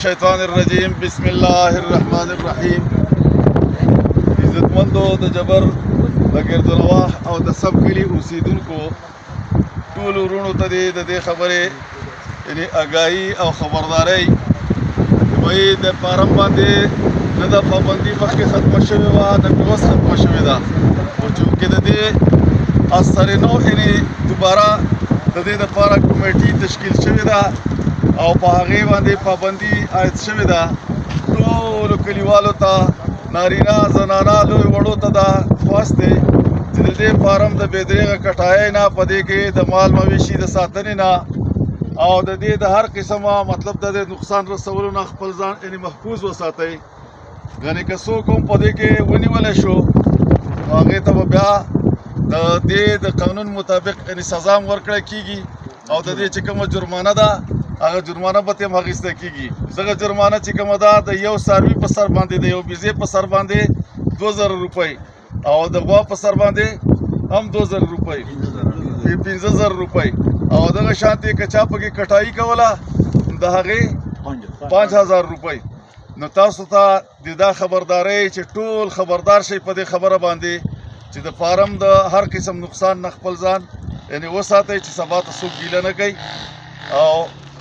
الشیطان الرجیم بسم الله الرحمن الرحیم. عزتمندو د جبر د ګردنواح او د سب کلي اوسیدونکو ټولو وروڼو ته د دې خبرې یعنې آګاهي او خبرداری وایي د فارم باندې نه د پابندي مخکې ختمه شوې وه نه مې اوس ختمه شوې ده، خو چونکې د دې اثر نو یعنې دوباره د دې دپاره کمیټي تشکیل شوې ده او په هغې باندې پابندي عاید شوې ده. ټولو کلیوالو ته نارینه زنانه لوی وړو ته دا خواست دی چې د دې فارم د بې دریغه کټایۍ نه په دې کې د مال مویشي د ساتنې نه او د دې د هر قسمه مطلب د نقصان رسولو نه خپل ځان یعنې محفوظ وساتئ. یعنې که څوک هم په دې کې ونیولی شو نو هغې ته به بیا د دې د قانون مطابق یعنې سزا هم ورکړی کېږي او د دې چې کومه جرمانه ده هغه جرمانه به ترې هم اخیسته کېږي. ځکه جرمانه چې کومه ده د یو څاروي په سر باندې د یو بیزې په سر باندې 2000 روپۍ او د غوا په سر باندې هم 2000 روپۍ 15000 روپۍ او دغه شانتې که چا پکې کټایي کوله د هغې 5000 روپۍ. نو تاسو ته د دا خبرداری چې ټول خبردار شئ په دې خبره باندې چې د فارم د هر قسم نقصان نه خپل ځان یعنې وساتئ چې سبا ته څوک ګیله نه کوي. او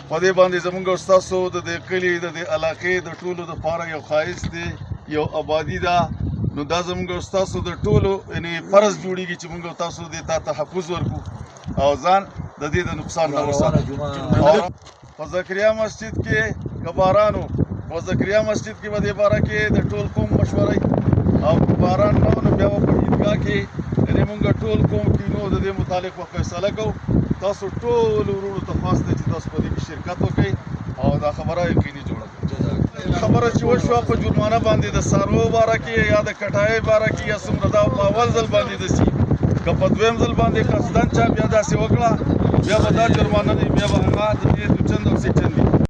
په دې باندې زموږ او ستاسو د دې کلي د دې علاقې د ټولو دپاره یو ښایست دی، یو آبادي ده. نو دا زموږ او ستاسو د ټولو یعنې فرض جوړېږي چې موږ او تاسو دې ته تحفظ ورکړو او ځان د دې د نقصان نه وساتو. په ذکریا مسجد کې که باران و په ذکریا مسجد کې به دې باره کې د ټول قوم مشورئ او باران نه و نو بیا به په عیدګاه کې یعنې موږ ټول قوم کینو د دې متعلق به فیصله کوو. تاسو ټولو وروڼو ته خواست دی چې تاسو په دې کې شرکت وکړئ او دا خبره یقیني جوړه کړئ. خبره چې وشوه په جرمانه باندې د څارویو باره کې یا د کټایۍ باره کې یا څومره دا په اول ځل باندې دسي که په دویم ځل باندې قصدن چا بیا داسې وکړه بیا به دا جرمانه دی، بیا به هغه د دې 2 چند او 3 چند وي.